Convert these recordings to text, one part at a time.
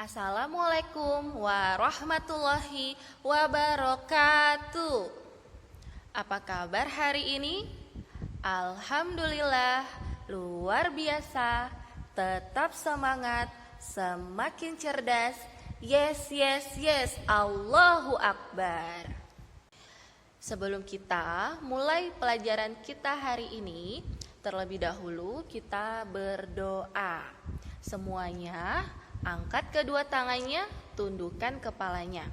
Assalamualaikum warahmatullahi wabarakatuh. Apa kabar hari ini? Alhamdulillah, luar biasa. Tetap semangat, semakin cerdas. Yes, yes, yes, Allahu Akbar. Sebelum kita mulai pelajaran kita hari ini, terlebih dahulu kita berdoa. Semuanya angkat kedua tangannya, tundukkan kepalanya.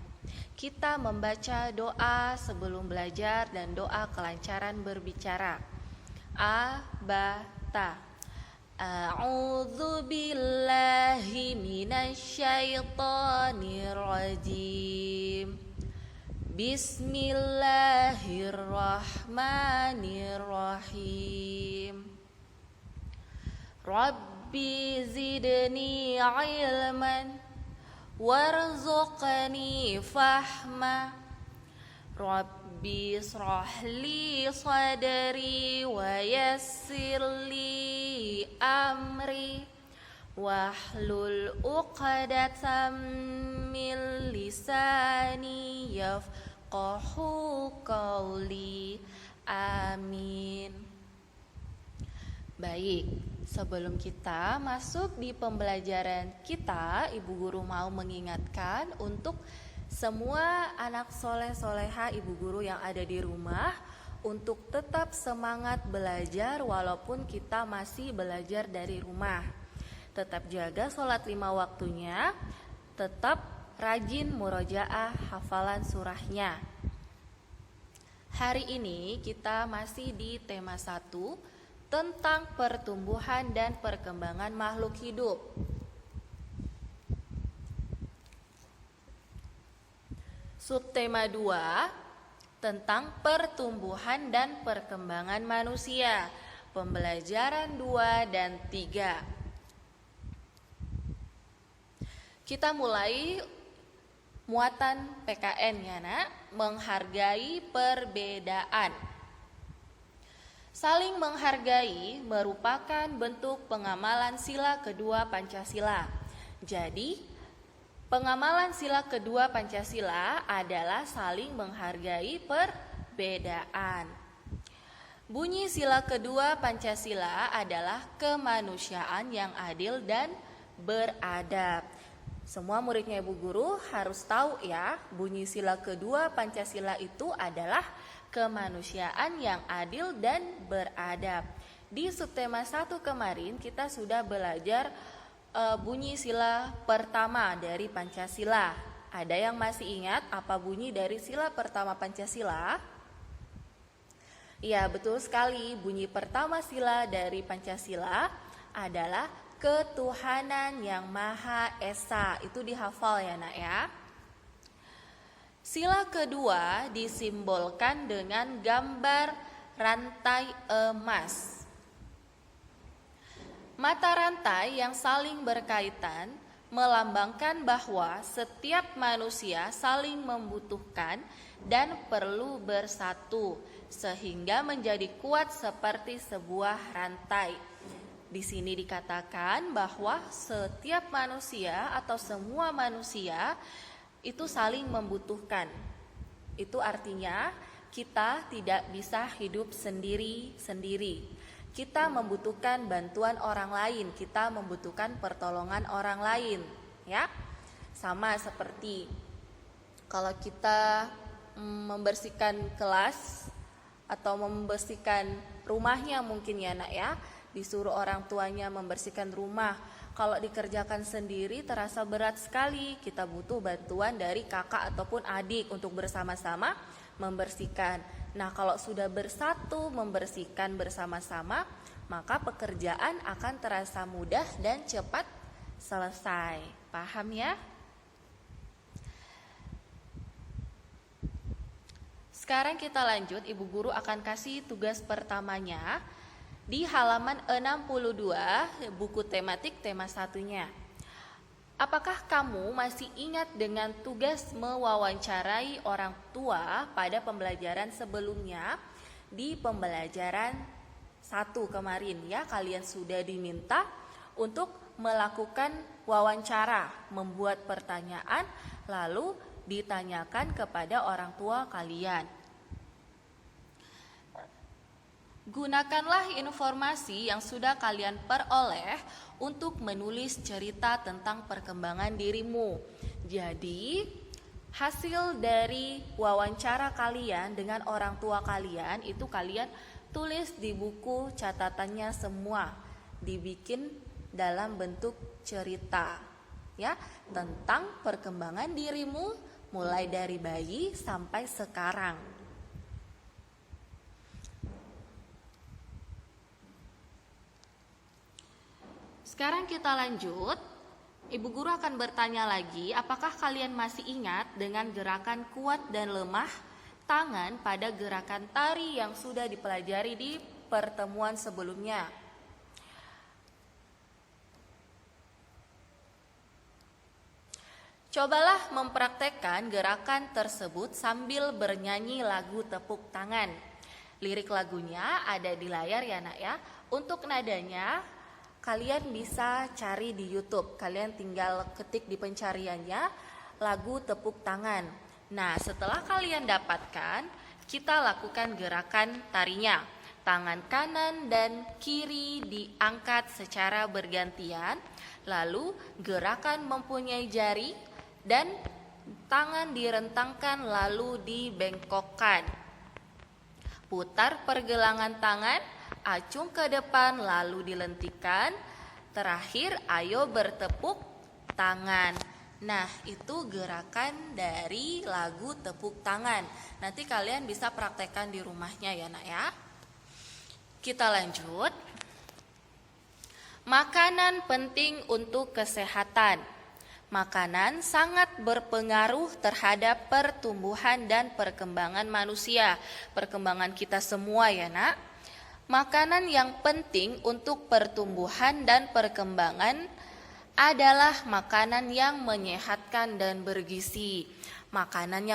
Kita membaca doa sebelum belajar dan doa kelancaran berbicara. A-ba-ta. A'udzu billahi minasyaitonir rajim. Bismillahirrahmanirrahim. Rabbi zidni ilman warzuqni fahma. Rabbi israhli sadri wa yassirli amri wahlul uqdatam min lisani yafqahu qawli. Amin. Baik, sebelum kita masuk di pembelajaran kita, Ibu Guru mau mengingatkan untuk semua anak soleh-soleha Ibu Guru yang ada di rumah untuk tetap semangat belajar walaupun kita masih belajar dari rumah. Tetap jaga sholat 5 waktunya, tetap rajin murojaah hafalan surahnya. Hari ini kita masih di tema 1 tentang pertumbuhan dan perkembangan makhluk hidup. Subtema 2 tentang pertumbuhan dan perkembangan manusia. Pembelajaran 2 dan 3. Kita mulai muatan PKN ya nak, menghargai perbedaan. Saling menghargai merupakan bentuk pengamalan sila kedua Pancasila. Jadi, pengamalan sila kedua Pancasila adalah saling menghargai perbedaan. Bunyi sila kedua Pancasila adalah kemanusiaan yang adil dan beradab. Semua muridnya Ibu Guru harus tahu ya, bunyi sila kedua Pancasila itu adalah kemanusiaan yang adil dan beradab. Di subtema 1 kemarin kita sudah belajar bunyi sila pertama dari Pancasila. Ada yang masih ingat apa bunyi dari sila pertama Pancasila? Ya, betul sekali. Bunyi pertama sila dari Pancasila adalah ketuhanan yang Maha Esa. Itu dihafal ya nak ya. Sila kedua disimbolkan dengan gambar rantai emas. Mata rantai yang saling berkaitan melambangkan bahwa setiap manusia saling membutuhkan dan perlu bersatu sehingga menjadi kuat seperti sebuah rantai. Di sini dikatakan bahwa setiap manusia atau semua manusia itu saling membutuhkan. Itu artinya kita tidak bisa hidup sendiri-sendiri. Kita membutuhkan bantuan orang lain, kita membutuhkan pertolongan orang lain, ya. Sama seperti kalau kita membersihkan kelas atau membersihkan rumahnya mungkin ya nak ya, disuruh orang tuanya membersihkan rumah. Kalau dikerjakan sendiri terasa berat sekali. Kita butuh bantuan dari kakak ataupun adik untuk bersama-sama membersihkan. Nah, kalau sudah bersatu membersihkan bersama-sama, maka pekerjaan akan terasa mudah dan cepat selesai. Paham ya? Sekarang kita lanjut, Ibu Guru akan kasih tugas pertamanya di halaman 62 buku tematik tema 1-nya. Apakah kamu masih ingat dengan tugas mewawancarai orang tua pada pembelajaran sebelumnya? Di pembelajaran 1 kemarin ya, kalian sudah diminta untuk melakukan wawancara, membuat pertanyaan, lalu ditanyakan kepada orang tua kalian. Gunakanlah informasi yang sudah kalian peroleh untuk menulis cerita tentang perkembangan dirimu. Jadi, hasil dari wawancara kalian dengan orang tua kalian itu kalian tulis di buku catatannya semua, dibikin dalam bentuk cerita ya, tentang perkembangan dirimu mulai dari bayi sampai sekarang. Sekarang kita lanjut. Ibu guru akan bertanya lagi, apakah kalian masih ingat dengan gerakan kuat dan lemah tangan pada gerakan tari yang sudah dipelajari di pertemuan sebelumnya? Cobalah mempraktekkan gerakan tersebut sambil bernyanyi lagu tepuk tangan. Lirik lagunya ada di layar ya nak ya. Untuk nadanya kalian bisa cari di YouTube. Kalian tinggal ketik di pencariannya lagu tepuk tangan. Nah, setelah kalian dapatkan, kita lakukan gerakan tarinya. Tangan kanan dan kiri diangkat secara bergantian. Lalu gerakan mempunyai jari dan tangan direntangkan lalu dibengkokkan. Putar pergelangan tangan, acung ke depan lalu dilentikan. Terakhir ayo bertepuk tangan. Nah, itu gerakan dari lagu tepuk tangan. Nanti kalian bisa praktekkan di rumahnya ya nak ya. Kita lanjut. Makanan penting untuk kesehatan. Makanan sangat berpengaruh terhadap pertumbuhan dan perkembangan manusia, perkembangan kita semua ya nak. Makanan yang penting untuk pertumbuhan dan perkembangan adalah makanan yang menyehatkan dan bergizi. Makanan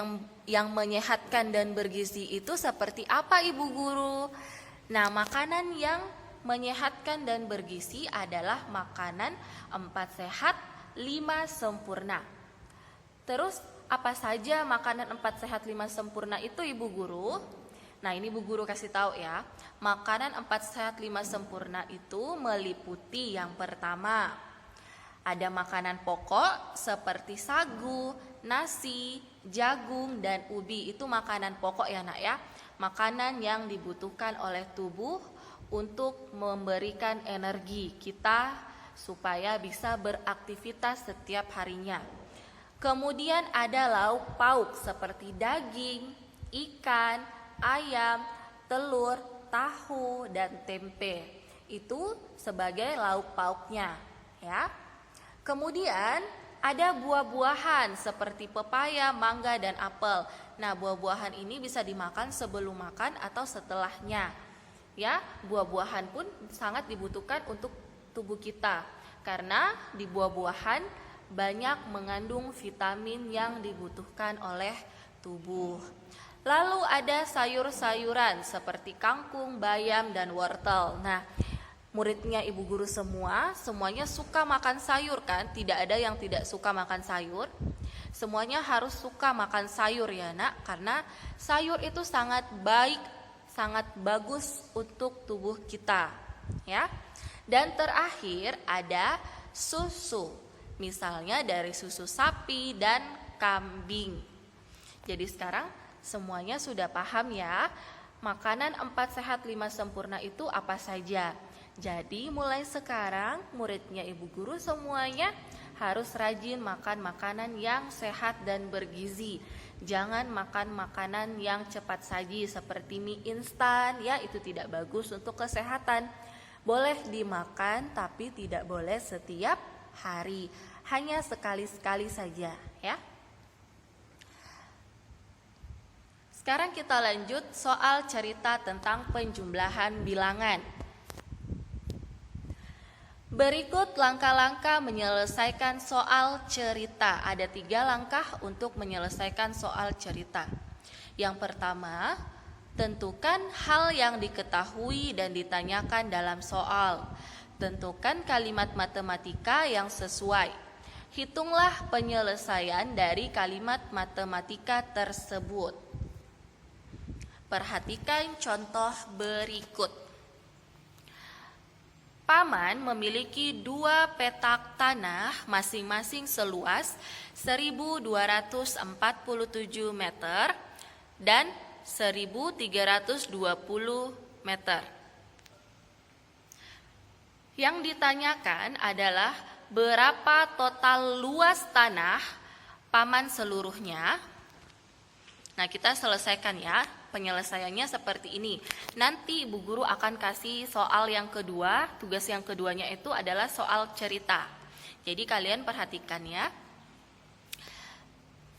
yang menyehatkan dan bergizi itu seperti apa Ibu Guru? Nah, makanan yang menyehatkan dan bergizi adalah makanan 4 sehat 5 sempurna. Terus apa saja makanan 4 sehat 5 sempurna itu Ibu Guru? Nah, ini Bu Guru kasih tahu ya. Makanan 4 sehat 5 sempurna itu meliputi yang pertama, ada makanan pokok seperti sagu, nasi, jagung, dan ubi. Itu makanan pokok ya nak ya. Makanan yang dibutuhkan oleh tubuh untuk memberikan energi kita supaya bisa beraktivitas setiap harinya. Kemudian ada lauk pauk seperti daging, ikan, ayam, telur, tahu, dan tempe. Itu sebagai lauk pauknya ya. Kemudian ada buah-buahan seperti pepaya, mangga, dan apel. Nah, buah-buahan ini bisa dimakan sebelum makan atau setelahnya. Ya, buah-buahan pun sangat dibutuhkan untuk tubuh kita karena di buah-buahan banyak mengandung vitamin yang dibutuhkan oleh tubuh. Lalu ada sayur-sayuran seperti kangkung, bayam, dan wortel. Nah, muridnya Ibu Guru semuanya suka makan sayur kan? Tidak ada yang tidak suka makan sayur. Semuanya harus suka makan sayur ya nak, karena sayur itu sangat baik, sangat bagus untuk tubuh kita ya. Dan terakhir ada susu, misalnya dari susu sapi dan kambing. Jadi sekarang semuanya sudah paham ya, makanan 4 sehat 5 sempurna itu apa saja. Jadi mulai sekarang muridnya Ibu Guru semuanya harus rajin makan makanan yang sehat dan bergizi. Jangan makan makanan yang cepat saji seperti mie instan ya, itu tidak bagus untuk kesehatan. Boleh dimakan tapi tidak boleh setiap hari, hanya sekali-sekali saja ya. Sekarang kita lanjut soal cerita tentang penjumlahan bilangan. Berikut langkah-langkah menyelesaikan soal cerita. Ada 3 langkah untuk menyelesaikan soal cerita. Yang pertama, tentukan hal yang diketahui dan ditanyakan dalam soal. Tentukan kalimat matematika yang sesuai. Hitunglah penyelesaian dari kalimat matematika tersebut. Perhatikan contoh berikut. Paman memiliki 2 petak tanah masing-masing seluas 1.247 meter dan 1.320 meter. Yang ditanyakan adalah berapa total luas tanah paman seluruhnya. Nah, kita selesaikan ya. Penyelesaiannya seperti ini. Nanti Ibu Guru akan kasih soal yang kedua. Tugas yang keduanya itu adalah soal cerita. Jadi kalian perhatikan ya.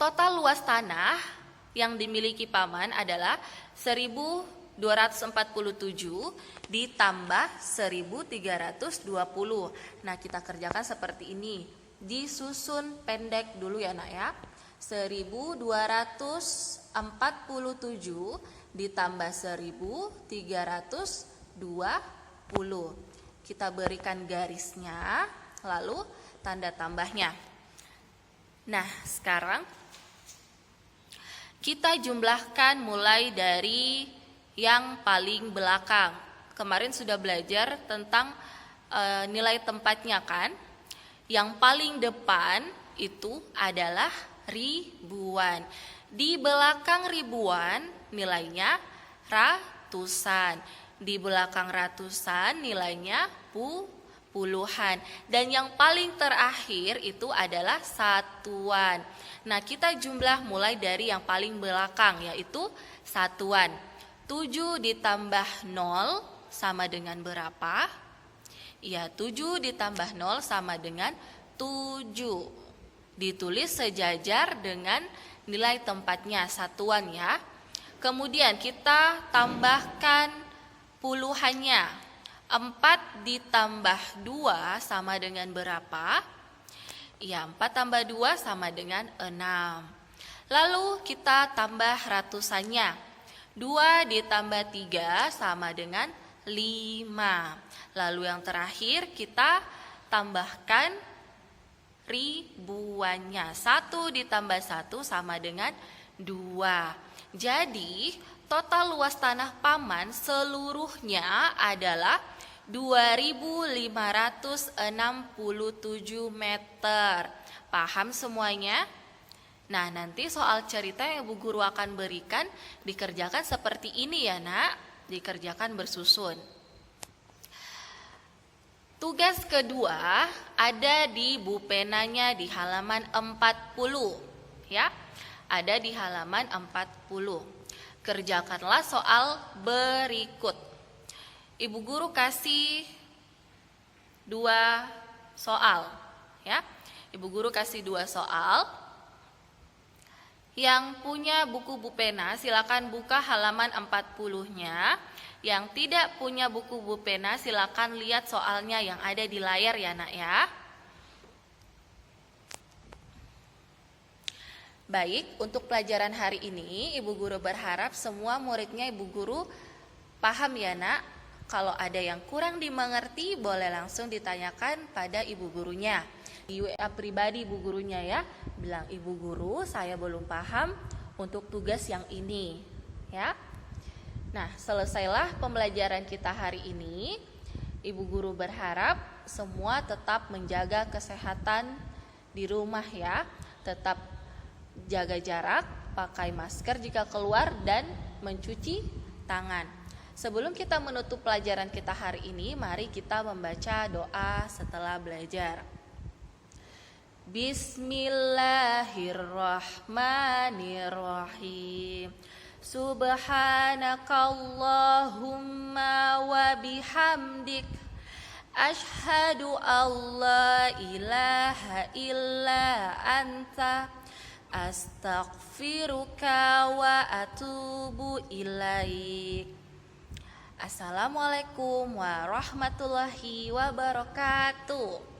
Total luas tanah yang dimiliki paman adalah 1.247 ditambah 1.320. Nah, kita kerjakan seperti ini. Disusun pendek dulu ya nak ya. 1.247 ditambah 1.320. Kita berikan garisnya, lalu tanda tambahnya. Nah, sekarang kita jumlahkan mulai dari yang paling belakang. Kemarin sudah belajar tentang nilai tempatnya kan? Yang paling depan itu adalah ribuan. Di belakang ribuan nilainya ratusan. Di belakang ratusan nilainya puluhan. Dan yang paling terakhir itu adalah satuan. Nah, kita jumlah mulai dari yang paling belakang yaitu satuan. 7 ditambah 0 sama dengan berapa? Ya, 7 ditambah 0 sama dengan 7. Ditulis sejajar dengan nilai tempatnya, satuan ya. Kemudian kita tambahkan puluhannya. 4 ditambah 2 sama dengan berapa? Ya, 4 tambah 2 sama dengan 6. Lalu kita tambah ratusannya. 2 ditambah 3 sama dengan 5. Lalu yang terakhir kita tambahkan ribuannya. 1 ditambah 1 sama dengan 2. Jadi total luas tanah paman seluruhnya adalah 2.567 meter. Paham semuanya? Nah, nanti soal cerita yang Ibu Guru akan berikan dikerjakan seperti ini ya nak. Dikerjakan bersusun. Tugas kedua ada di bupenanya di halaman 40 ya. Ada di halaman 40. Kerjakanlah soal berikut. Ibu Guru kasih 2 soal ya. Ibu Guru kasih 2 soal. Yang punya buku bupena silakan buka halaman 40-nya. Yang tidak punya buku bupena silakan lihat soalnya yang ada di layar ya nak ya. Baik, untuk pelajaran hari ini Ibu Guru berharap semua muridnya Ibu Guru paham ya nak. Kalau ada yang kurang dimengerti boleh langsung ditanyakan pada Ibu Gurunya. Di WA pribadi Ibu Gurunya ya. Bilang, Ibu Guru saya belum paham untuk tugas yang ini ya. Nah, selesailah pembelajaran kita hari ini. Ibu Guru berharap semua tetap menjaga kesehatan di rumah ya. Tetap jaga jarak, pakai masker jika keluar, dan mencuci tangan. Sebelum kita menutup pelajaran kita hari ini, mari kita membaca doa setelah belajar. Bismillahirrahmanirrahim. Subhanakallahumma wa bihamdik asyhadu alla ilaha illa anta astaghfiruka wa atubu ilaik. Assalamualaikum warahmatullahi wabarakatuh.